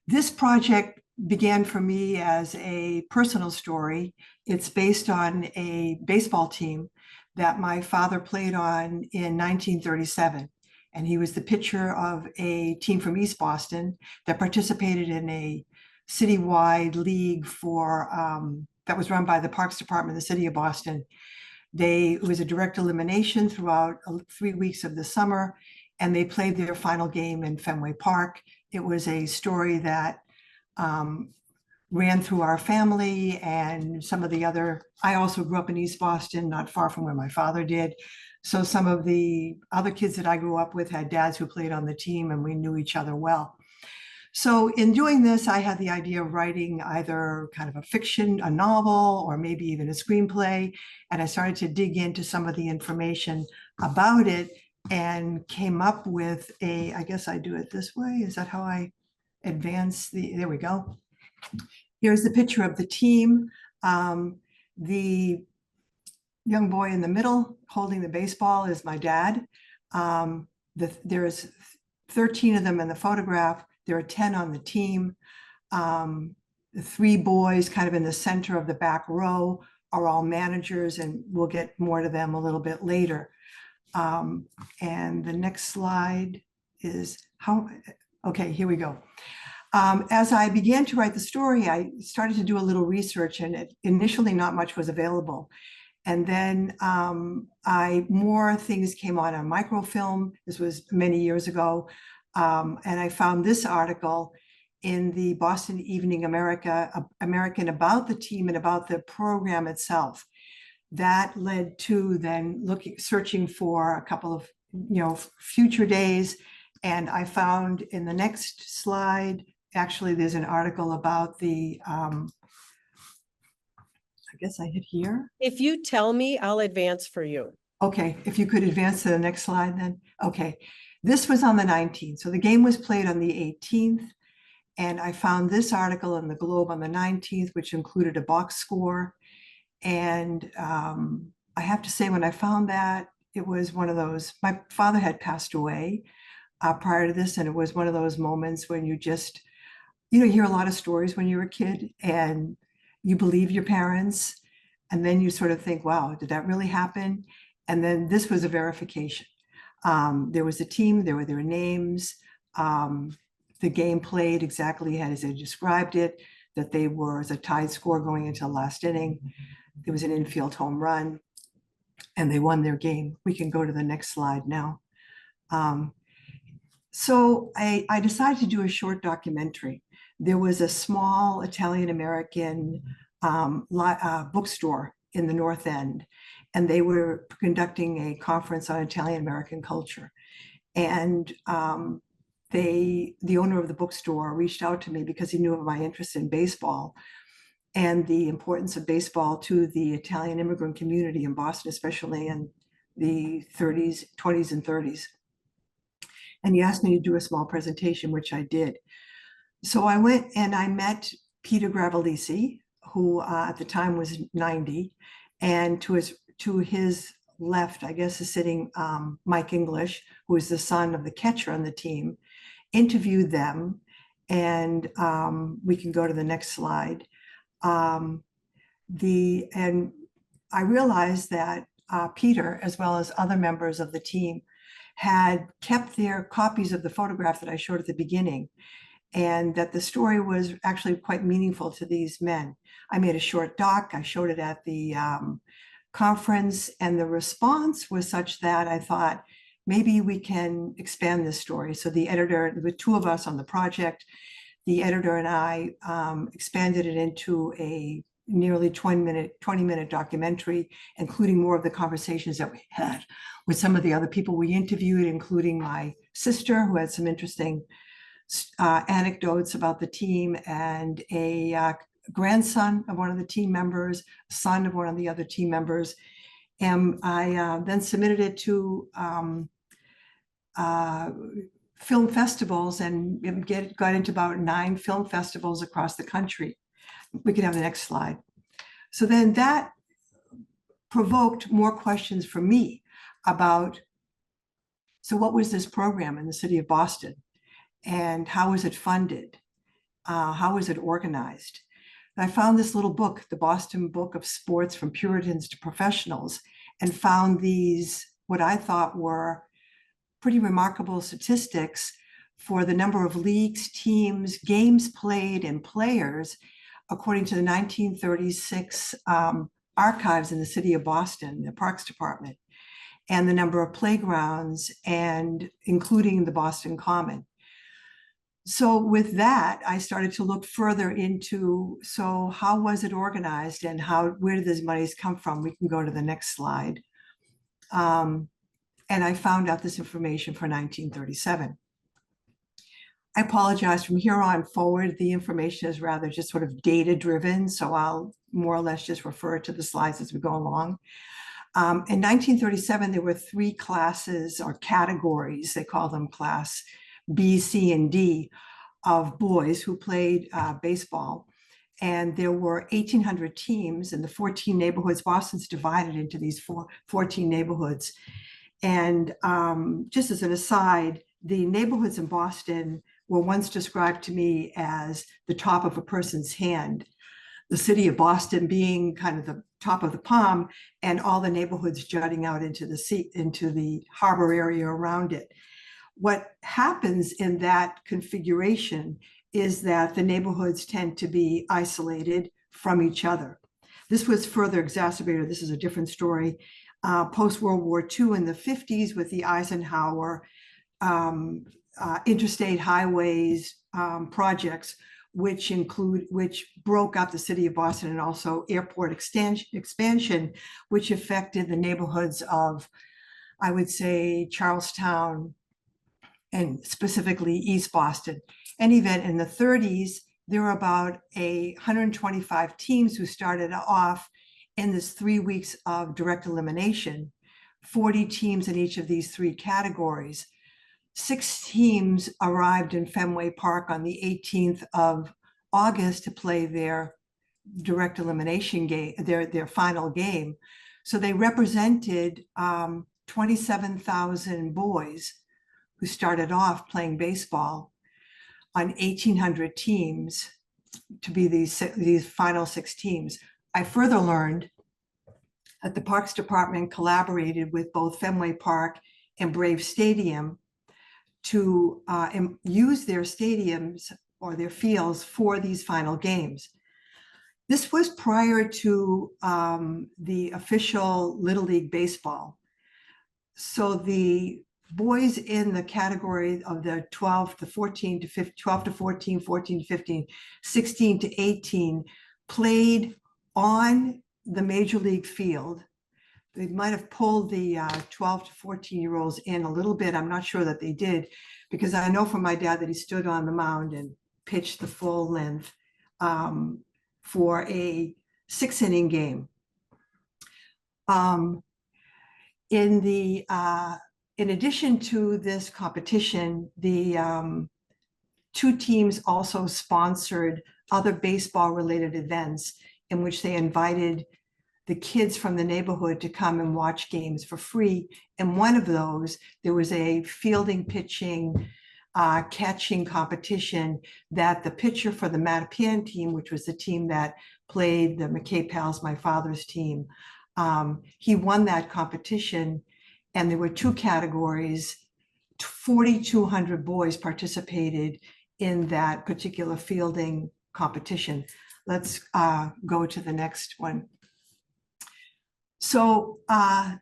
This project began for me as a personal story. It's based on a baseball team that my father played on in 1937. And he was the pitcher of a team from East Boston that participated in a citywide league for that was run by the Parks Department of the city of Boston. It was a direct elimination throughout 3 weeks of the summer, and they played their final game in Fenway Park. It was a story that ran through our family and some of the other, I also grew up in East Boston, not far from where my father did. So some of the other kids that I grew up with had dads who played on the team, and we knew each other well. So in doing this, I had the idea of writing either kind of a fiction, a novel, or maybe even a screenplay. And I started to dig into some of the information about it and came up with I guess I do it this way. Is that how I advance there we go. Here's the picture of the team. The young boy in the middle holding the baseball is my dad. There's 13 of them in the photograph. There are 10 on the team. The 3 boys kind of in the center of the back row are all managers, and we'll get more to them a little bit later. And the next slide is okay, here we go. As I began to write the story, I started to do a little research, and initially not much was available. And then more things came on microfilm. This was many years ago. And I found this article in the Boston Evening American about the team and about the program itself. That led to then searching for a couple of future days. And I found in the next slide, actually, there's an article about the, I guess I hit here. If you tell me, I'll advance for you. Okay, if you could advance to the next slide then. Okay, this was on the 19th. So the game was played on the 18th. And I found this article in the Globe on the 19th, which included a box score. And I have to say, when I found that, it was one of those, my father had passed away prior to this. And it was one of those moments when you just, you hear a lot of stories when you're a kid and you believe your parents. And then you sort of think, wow, did that really happen? And then this was a verification. There was a team, there were their names. The game played exactly as they described it, that they were as a tied score going into the last inning. There was an infield home run, and they won their game. We can go to the next slide now. So I decided to do a short documentary. There was a small Italian-American bookstore in the North End, and they were conducting a conference on Italian-American culture. And the owner of the bookstore reached out to me because he knew of my interest in baseball and the importance of baseball to the Italian immigrant community in Boston, especially in the 20s and 30s. And he asked me to do a small presentation, which I did. So I went and I met Peter Gravelisi, who at the time was 90, and to his left, I guess, is sitting Mike English, who is the son of the catcher on the team, interviewed them, and we can go to the next slide. And I realized that Peter, as well as other members of the team, had kept their copies of the photograph that I showed at the beginning, and that the story was actually quite meaningful to these men. I made a short doc, I showed it at the conference, and the response was such that I thought, maybe we can expand this story. So the editor, with 2 of us on the project, the editor and I expanded it into a nearly 20-minute documentary, including more of the conversations that we had with some of the other people we interviewed, including my sister, who had some interesting anecdotes about the team, and a grandson of one of the team members, son of one of the other team members. And I then submitted it to film festivals and got into about 9 film festivals across the country. We can have the next slide. So then that provoked more questions for me about, so what was this program in the city of Boston? and how was it funded? How was it organized? And I found this little book, the Boston Book of Sports from Puritans to Professionals, and found these, what I thought were pretty remarkable statistics for the number of leagues, teams, games played, and players, according to the 1936 archives in the city of Boston, the Parks Department, and the number of playgrounds, and including the Boston Common. So with that, I started to look further into, so how was it organized and where did these monies come from? We can go to the next slide. And I found out this information for 1937. I apologize, from here on forward, the information is rather just sort of data driven. So I'll more or less just refer to the slides as we go along. In 1937, there were 3 classes or categories, they call them class B, C, and D, of boys who played baseball. And there were 1,800 teams in the 14 neighborhoods. Boston's divided into these 14 neighborhoods. And just as an aside, the neighborhoods in Boston were once described to me as the top of a person's hand, the city of Boston being kind of the top of the palm, and all the neighborhoods jutting out into the harbor area around it. What happens in that configuration is that the neighborhoods tend to be isolated from each other. This was further exacerbated. This is a different story. Post-World War II in the 50s with the Eisenhower interstate highways projects, which broke up the city of Boston, and also airport expansion, which affected the neighborhoods of, I would say, Charlestown, and specifically East Boston. And even in the 30s, there were about 125 teams who started off in this 3 weeks of direct elimination, 40 teams in each of these 3 categories. 6 teams arrived in Fenway Park on the 18th of August to play their direct elimination game, their final game. So they represented 27,000 boys who started off playing baseball on 1,800 teams to be these final 6 teams. I further learned that the Parks Department collaborated with both Fenway Park and Brave Stadium to use their stadiums or their fields for these final games. This was prior to the official Little League Baseball. So the boys in the category of the 12 to 14 to 15, 12 to 14, 14 to 15, 16 to 18 played on the major league field. They might have pulled the 12 to 14-year-olds in a little bit. I'm not sure that they did, because I know from my dad that he stood on the mound and pitched the full length for a 6-inning game. In addition to this competition, the 2 teams also sponsored other baseball-related events in which they invited the kids from the neighborhood to come and watch games for free. And one of those, there was a fielding, pitching, catching competition that the pitcher for the Mattapan team, which was the team that played the McKay Pals, my father's team, he won that competition. And there were 2 categories. 4,200 boys participated in that particular fielding competition. Let's go to the next one. So one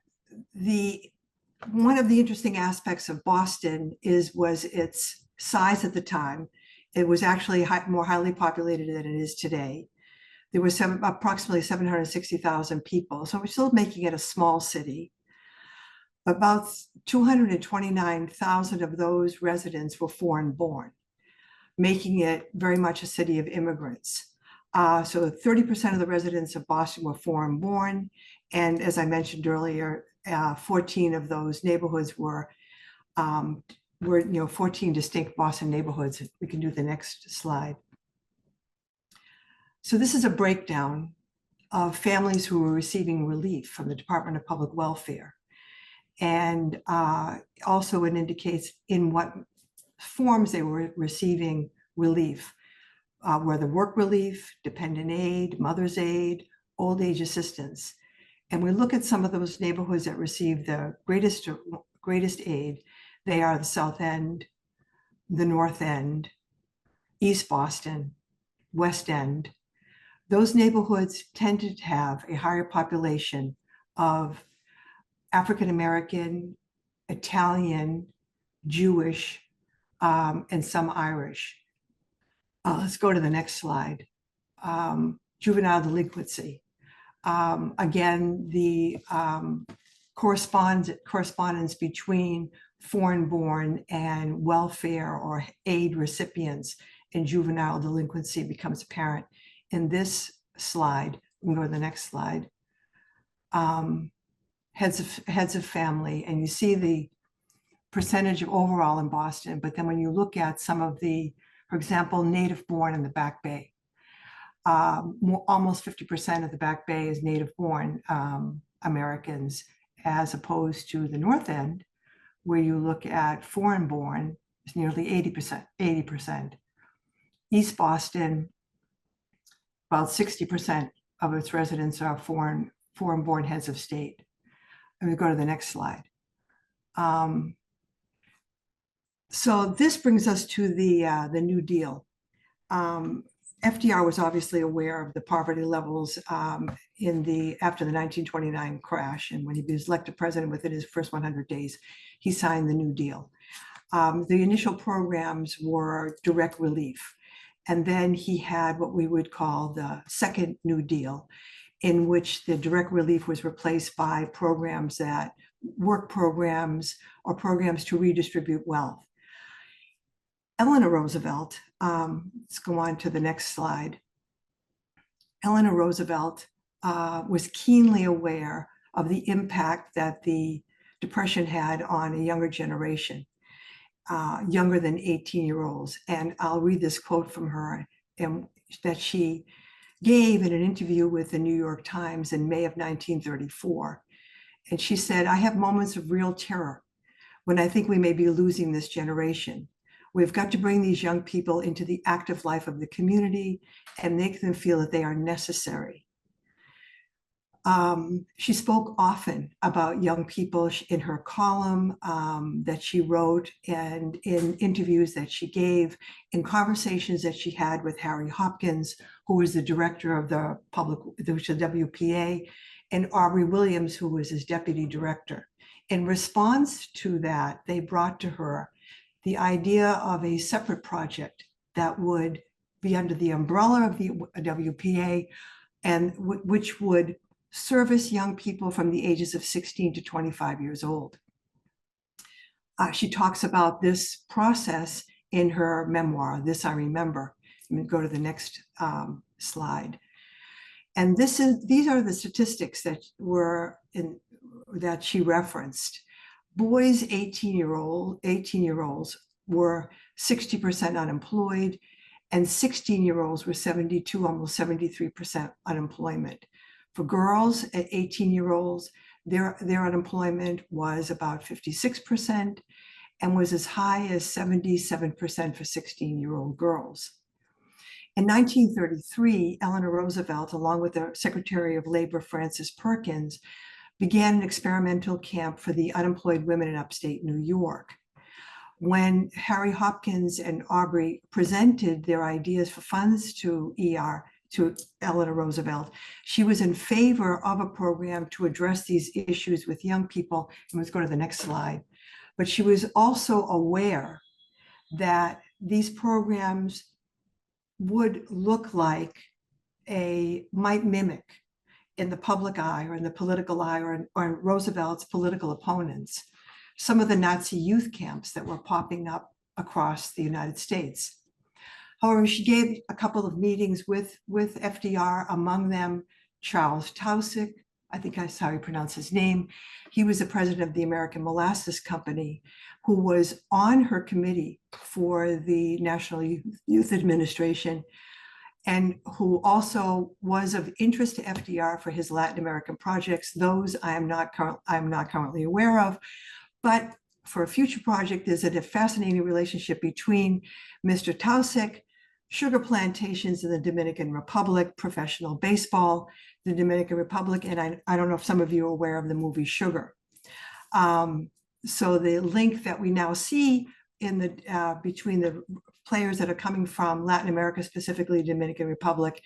of the interesting aspects of Boston was its size at the time. It was actually more highly populated than it is today. There was approximately 760,000 people. So we're still making it a small city. About 229,000 of those residents were foreign born, making it very much a city of immigrants. So 30% of the residents of Boston were foreign born. And as I mentioned earlier, 14 of those neighborhoods were 14 distinct Boston neighborhoods. We can do the next slide. So this is a breakdown of families who were receiving relief from the Department of Public Welfare. And also it indicates in what forms they were receiving relief, whether work relief, dependent aid, mother's aid, old age assistance. And we look at some of those neighborhoods that receive the greatest aid. They are the South End, the North End, East Boston, West End. Those neighborhoods tended to have a higher population of African American, Italian, Jewish, and some Irish. Let's go to the next slide. Juvenile delinquency. Again, the correspondence between foreign-born and welfare or aid recipients in juvenile delinquency becomes apparent in this slide. We can go to the next slide. Heads of family, and you see the percentage of overall in Boston, but then when you look at some of the, for example, native born in the Back Bay, almost 50% of the Back Bay is native born Americans, as opposed to the North End, where you look at foreign born, it's nearly 80%. East Boston, about 60% of its residents are foreign born heads of state. Let me go to the next slide. So this brings us to the New Deal. FDR was obviously aware of the poverty levels after the 1929 crash, and when he was elected president within his first 100 days, he signed the New Deal. The initial programs were direct relief, and then he had what we would call the second New Deal, in which the direct relief was replaced by programs that work programs or programs to redistribute wealth. Eleanor Roosevelt, let's go on to the next slide. Eleanor Roosevelt was keenly aware of the impact that the Depression had on a younger generation, younger than 18-year-olds. And I'll read this quote from her that she gave in an interview with the New York Times in May of 1934. And she said, "I have moments of real terror when I think we may be losing this generation. We've got to bring these young people into the active life of the community and make them feel that they are necessary." She spoke often about young people in her column that she wrote, and in interviews that she gave, in conversations that she had with Harry Hopkins, who was the director of the WPA, and Aubrey Williams, who was his deputy director. In response to that, they brought to her the idea of a separate project that would be under the umbrella of the WPA and which would service young people from the ages of 16 to 25 years old. She talks about this process in her memoir, This I Remember. Let me go to the next slide. And these are the statistics that she referenced. Boys 18-year-olds were 60% unemployed, and 16-year-olds were 72, almost 73% unemployment. For girls at 18-year-olds, their unemployment was about 56% and was as high as 77% for 16-year-old girls. In 1933, Eleanor Roosevelt, along with the Secretary of Labor, Francis Perkins, began an experimental camp for the unemployed women in upstate New York. When Harry Hopkins and Aubrey presented their ideas for funds to Eleanor Roosevelt, she was in favor of a program to address these issues with young people. And let's go to the next slide. But she was also aware that these programs would look like might mimic in the public eye or in the political eye or in Roosevelt's political opponents, some of the Nazi youth camps that were popping up across the United States. However, she gave a couple of meetings with FDR, among them Charles Tausig, I think that's how you pronounce his name. He was the president of the American Molasses Company, who was on her committee for the National Youth Administration, and who also was of interest to FDR for his Latin American projects. Those I am not currently aware of, but for a future project is a fascinating relationship between Mr. Tausig, sugar plantations in the Dominican Republic, professional baseball, the Dominican Republic, and I don't know if some of you are aware of the movie Sugar. So the link that we now see in the between the players that are coming from Latin America, specifically Dominican Republic,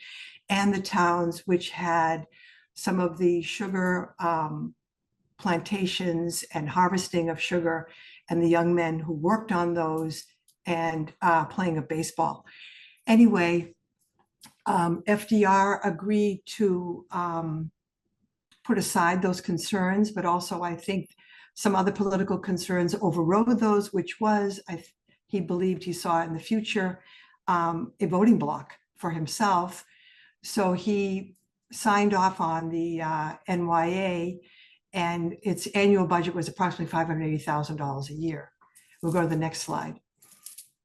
and the towns which had some of the sugar plantations and harvesting of sugar, and the young men who worked on those and playing of baseball. Anyway, FDR agreed to put aside those concerns, but also I think some other political concerns overrode those, which was, he believed he saw in the future a voting bloc for himself. So he signed off on the NYA, and its annual budget was approximately $580,000 a year. We'll go to the next slide.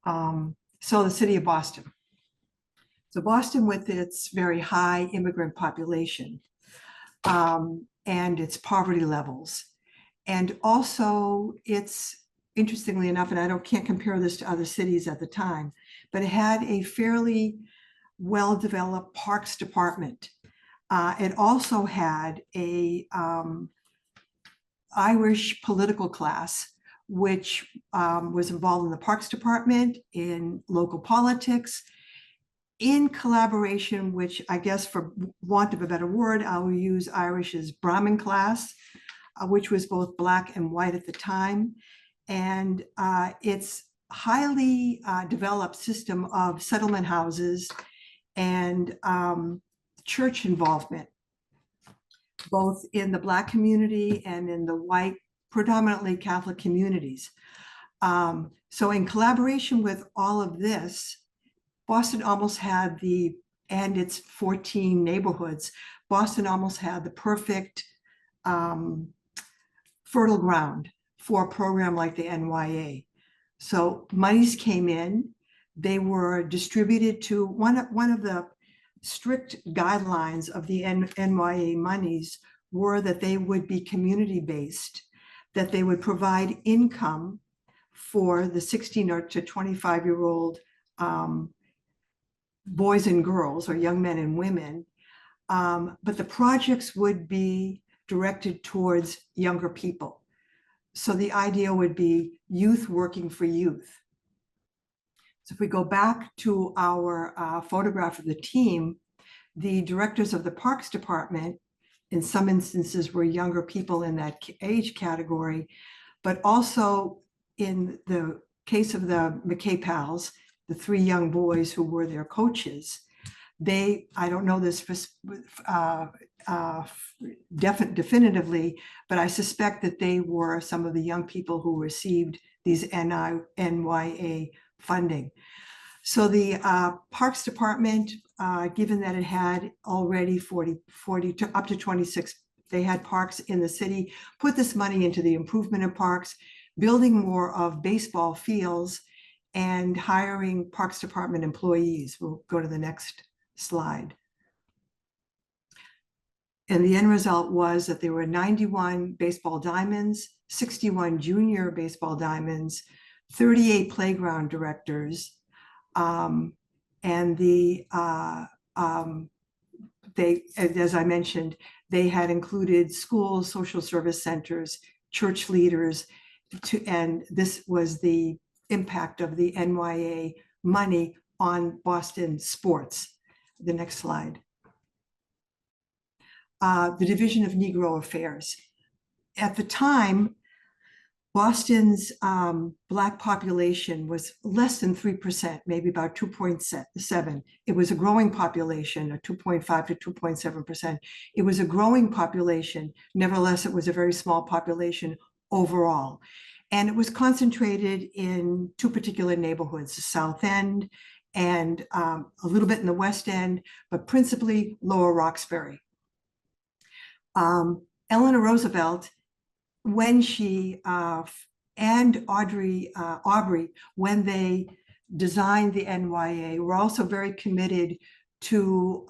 So the city of Boston. So Boston, with its very high immigrant population and its poverty levels, and also it's, interestingly enough, and I can't compare this to other cities at the time, but it had a fairly well-developed parks department. It also had a Irish political class, which was involved in the parks department, in local politics, in collaboration, which I guess for want of a better word, I will use Irish's Brahmin class, which was both Black and white at the time. And its highly developed system of settlement houses and church involvement, both in the Black community and in the white, predominantly Catholic communities. So in collaboration with all of this, Boston almost had and its 14 neighborhoods, Boston almost had the perfect fertile ground for a program like the NYA. So monies came in, they were distributed to one of the strict guidelines of the NYA monies were that they would be community-based, that they would provide income for the 16 to 25-year-old boys and girls, or young men and women, but the projects would be directed towards younger people. So the idea would be youth working for youth. So if we go back to our photograph of the team, the directors of the Parks Department, in some instances, were younger people in that age category, but also in the case of the McKay Pals, the three young boys who were their coaches, I don't know this definitively, but I suspect that they were some of the young people who received these NYA funding. So the Parks Department, given that it had already 40 to up to 26, they had parks in the city, put this money into the improvement of parks, building more of baseball fields, and hiring Parks Department employees. We'll go to the next slide. And the end result was that there were 91 baseball diamonds, 61 junior baseball diamonds, 38 playground directors, and they, as I mentioned, they had included schools, social service centers, church leaders, and this was the impact of the NYA money on Boston sports. The next slide. The Division of Negro Affairs. At the time, Boston's Black population was less than 3%, maybe about 2.7. It was a growing population, a 2.5 to 2.7%. It was a growing population. Nevertheless, it was a very small population overall. And it was concentrated in two particular neighborhoods, the South End and a little bit in the West End, but principally Lower Roxbury. Eleanor Roosevelt, when she and Aubrey, when they designed the NYA, were also very committed to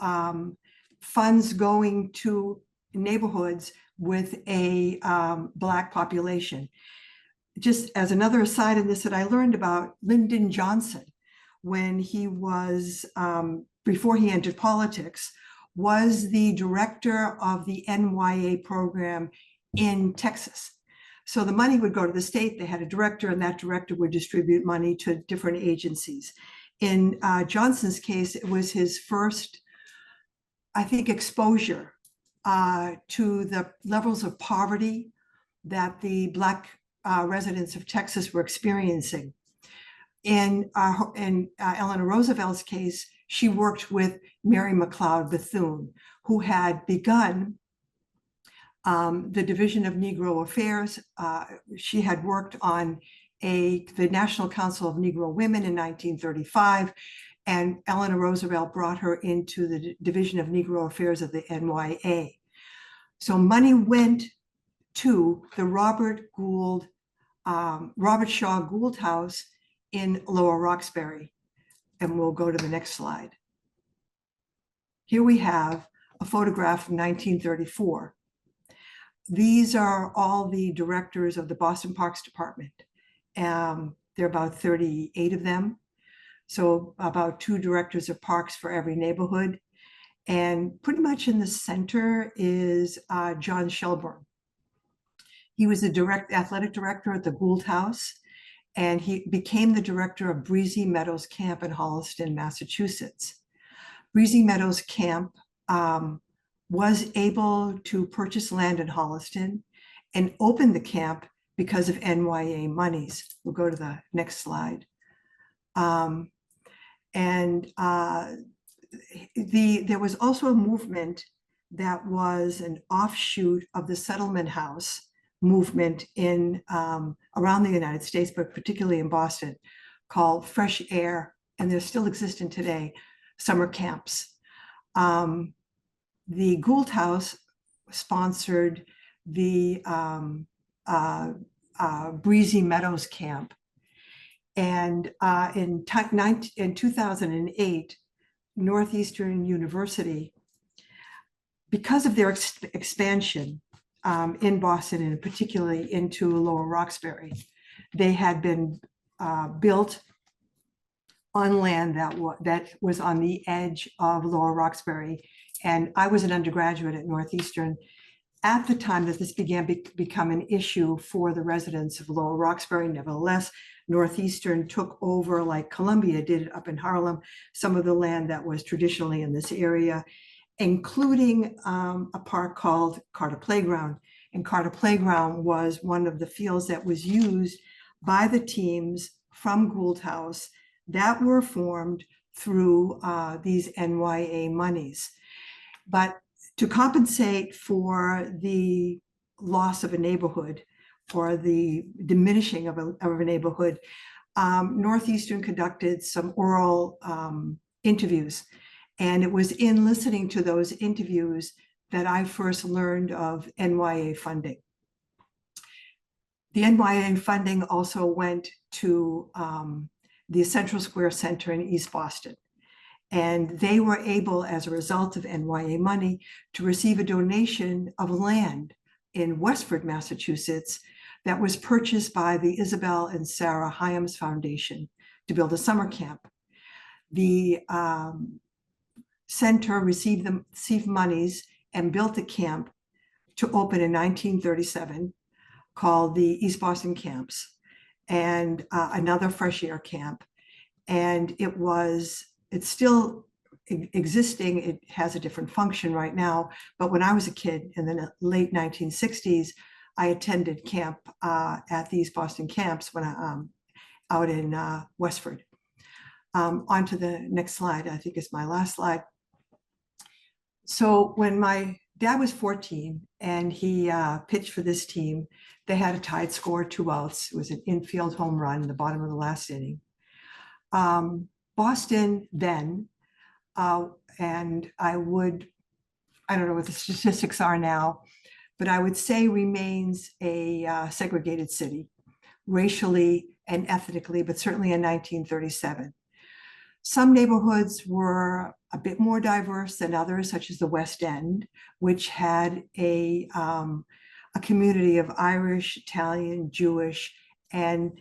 funds going to neighborhoods with a Black population. just as another aside in this, that I learned about Lyndon Johnson when he was, before he entered politics, was the director of the NYA program in Texas. So the money would go to the state, they had a director, and that director would distribute money to different agencies. In Johnson's case, it was his first, I think, exposure to the levels of poverty that the Black residents of Texas were experiencing. In Eleanor Roosevelt's case, she worked with Mary Bethune, who had begun the Division of Negro Affairs. She had worked on the National Council of Negro Women in 1935, and Eleanor Roosevelt brought her into the Division of Negro Affairs of the NYA. So money went to the Robert Shaw Gould House in Lower Roxbury. And we'll go to the next slide. Here we have a photograph from 1934. These are all the directors of the Boston Parks Department. There are about 38 of them. So about 2 directors of parks for every neighborhood. And pretty much in the center is John Shelburne. He was the athletic director at the Gould House, and he became the director of Breezy Meadows Camp in Holliston, Massachusetts. Breezy Meadows Camp was able to purchase land in Holliston and open the camp because of NYA monies. We'll go to the next slide. There was also a movement that was an offshoot of the settlement house movement in around the United States, but particularly in Boston, called Fresh Air, and they're still existent today, summer camps. The Gould House sponsored the Breezy Meadows Camp. And in 2008, Northeastern University, because of their expansion in Boston and particularly into Lower Roxbury, they had been built on land that was on the edge of Lower Roxbury. And I was an undergraduate at Northeastern at the time that this began become an issue for the residents of Lower Roxbury. Nevertheless, Northeastern took over, like Columbia did up in Harlem, some of the land that was traditionally in this area, including a park called Carter Playground. And Carter Playground was one of the fields that was used by the teams from Gould House that were formed through these NYA monies. But to compensate for the loss of a neighborhood or the diminishing of a neighborhood, Northeastern conducted some oral interviews. And it was in listening to those interviews that I first learned of NYA funding. The NYA funding also went to the Central Square Center in East Boston. And they were able, as a result of NYA money, to receive a donation of land in Westford, Massachusetts, that was purchased by the Isabel and Sarah Hyams Foundation to build a summer camp. The center received monies and built a camp to open in 1937 called the East Boston Camps, and another fresh air camp. And it's still existing. It has a different function right now. But when I was a kid in the late 1960s, I attended camp at the East Boston Camps when out in Westford. On to the next slide, I think is my last slide. So when my dad was 14 and he pitched for this team, they had a tied score, 2 outs. It was an infield home run in the bottom of the last inning. Boston then, and I don't know what the statistics are now, but I would say remains a segregated city, racially and ethnically, but certainly in 1937. Some neighborhoods were a bit more diverse than others, such as the West End, which had a community of Irish, Italian, Jewish, and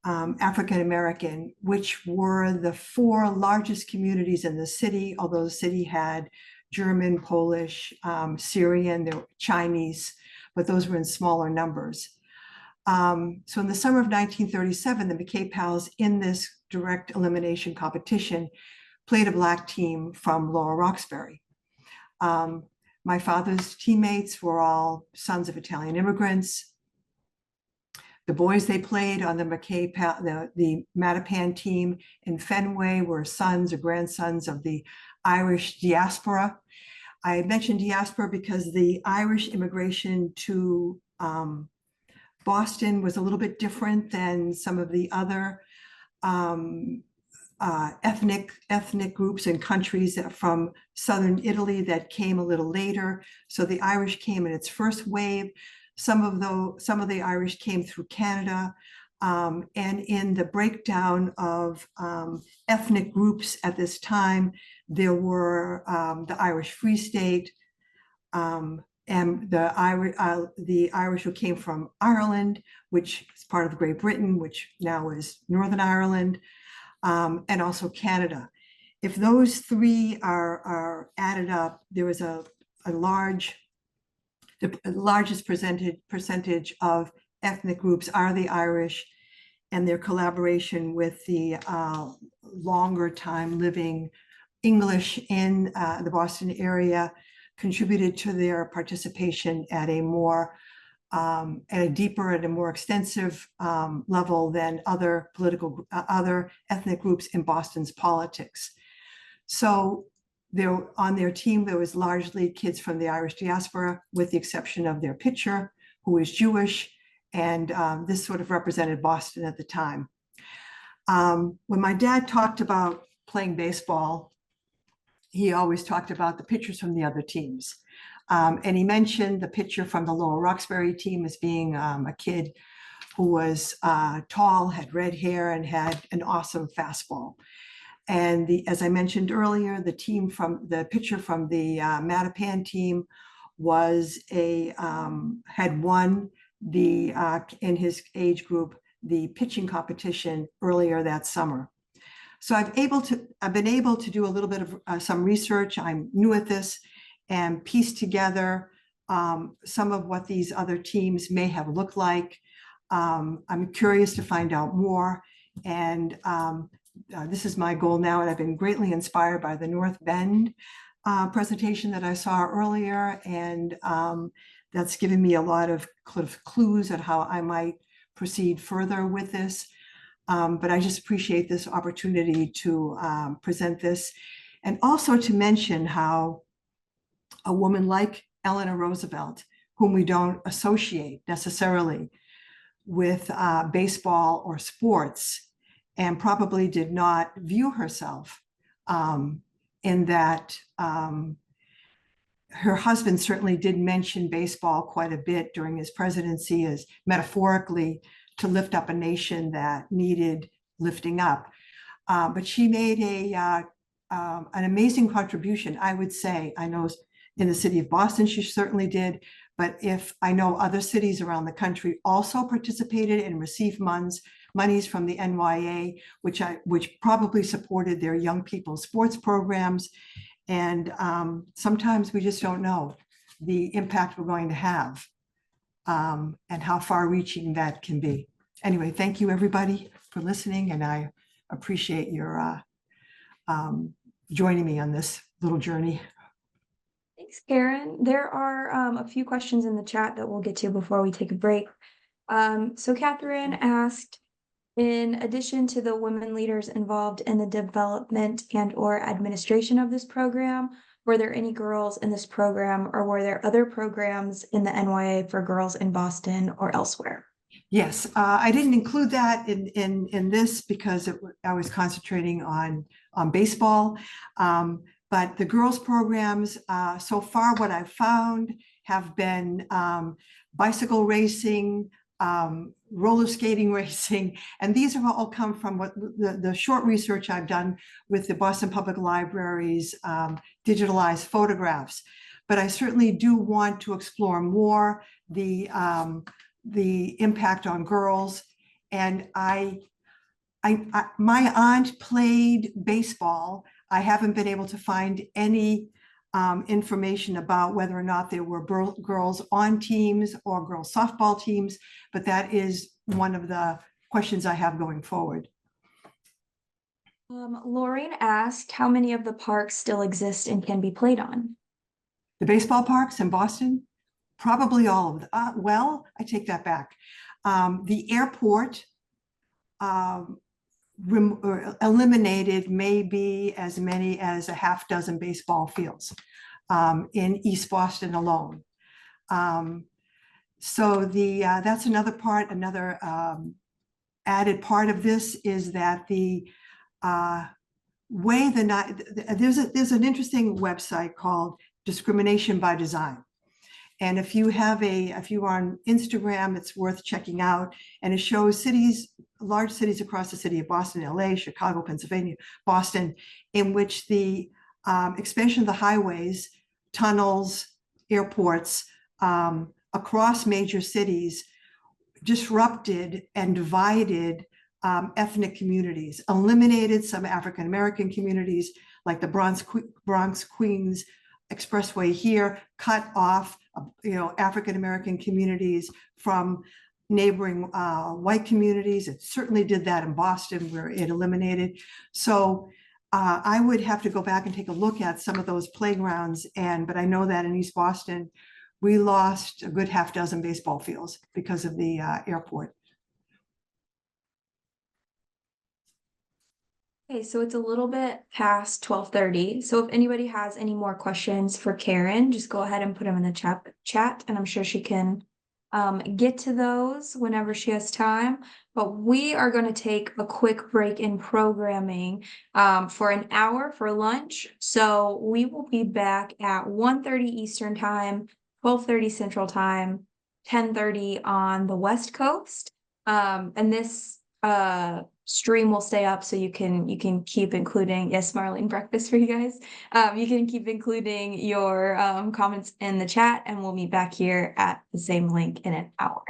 African American, which were the four largest communities in the city, although the city had German, Polish, Syrian, there were Chinese, but those were in smaller numbers. So in the summer of 1937, the McKay Pals in this direct elimination competition played a Black team from Lower Roxbury. My father's teammates were all sons of Italian immigrants. The boys they played on the the Mattapan team in Fenway were sons or grandsons of the Irish diaspora. I mentioned diaspora because the Irish immigration to Boston was a little bit different than some of the other ethnic groups and countries from southern Italy that came a little later. So the Irish came in its first wave. Some of the Irish came through Canada, and in the breakdown of ethnic groups at this time, there were the Irish Free State, and the Irish who came from Ireland, which is part of Great Britain, which now is Northern Ireland, and also Canada. If those three are added up, there was the largest percentage of ethnic groups are the Irish, and their collaboration with the longer time living English in the Boston area contributed to their participation at a deeper and a more extensive level than other ethnic groups in Boston's politics. So on their team, there was largely kids from the Irish diaspora, with the exception of their pitcher, who is Jewish, and this sort of represented Boston at the time. When my dad talked about playing baseball, he always talked about the pitchers from the other teams. And he mentioned the pitcher from the Lower Roxbury team as being a kid who was tall, had red hair, and had an awesome fastball. And as I mentioned earlier, the pitcher from the Mattapan team had won in his age group the pitching competition earlier that summer. So I've been able to do a little bit of some research. I'm new at this, and piece together some of what these other teams may have looked like. I'm curious to find out more, and this is my goal now, and I've been greatly inspired by the North Bend presentation that I saw earlier, and that's given me a lot of clues at how I might proceed further with this. But I just appreciate this opportunity to present this, and also to mention how a woman like Eleanor Roosevelt, whom we don't associate necessarily with baseball or sports, and probably did not view herself in that her husband certainly did mention baseball quite a bit during his presidency, as metaphorically to lift up a nation that needed lifting up. But she made an amazing contribution, I would say. I know in the city of Boston, she certainly did, but if I know other cities around the country also participated and received monies from the NYA, which probably supported their young people's sports programs. And sometimes we just don't know the impact we're going to have and how far-reaching that can be. Anyway, thank you everybody for listening, and I appreciate your joining me on this little journey. Thanks, Karen. There are a few questions in the chat that we'll get to before we take a break. So Catherine asked, in addition to the women leaders involved in the development and/or administration of this program, were there any girls in this program, or were there other programs in the NYA for girls in Boston or elsewhere? Yes, I didn't include that in this because I was concentrating on baseball. But the girls programs, so far what I've found have been bicycle racing, roller skating racing, and these have all come from what the short research I've done with the Boston Public Library's digitalized photographs. But I certainly do want to explore more the impact on girls And my aunt played baseball. I haven't been able to find any information about whether or not there were girls on teams or girls softball teams, but that is one of the questions I have going forward. Lauren asked how many of the parks still exist and can be played on. The baseball parks in Boston, probably all of them. Well, I take that back. The airport eliminated maybe as many as a half dozen baseball fields in East Boston alone. So that's another part, another added part of this is that the way there's an interesting website called Discrimination by Design. And if you are on Instagram, it's worth checking out. And it shows cities, large cities across the city of Boston, LA, Chicago, Pennsylvania, Boston, in which the expansion of the highways, tunnels, airports across major cities disrupted and divided ethnic communities, eliminated some African-American communities like the Bronx Queens Expressway here, cut off African-American communities from neighboring white communities. It certainly did that in Boston where it eliminated. So I would have to go back and take a look at some of those playgrounds, but I know that in East Boston, we lost a good half dozen baseball fields because of the airport. Okay, so it's a little bit past 12:30. So if anybody has any more questions for Karen, just go ahead and put them in the chat, and I'm sure she can get to those whenever she has time. But we are going to take a quick break in programming for an hour for lunch. So we will be back at 1:30 Eastern Time, 12:30 Central Time, 10:30 on the West Coast. And this stream will stay up so you can keep including, yes, Marlene, breakfast for you guys. You can keep including your comments in the chat, and we'll meet back here at the same link in an hour.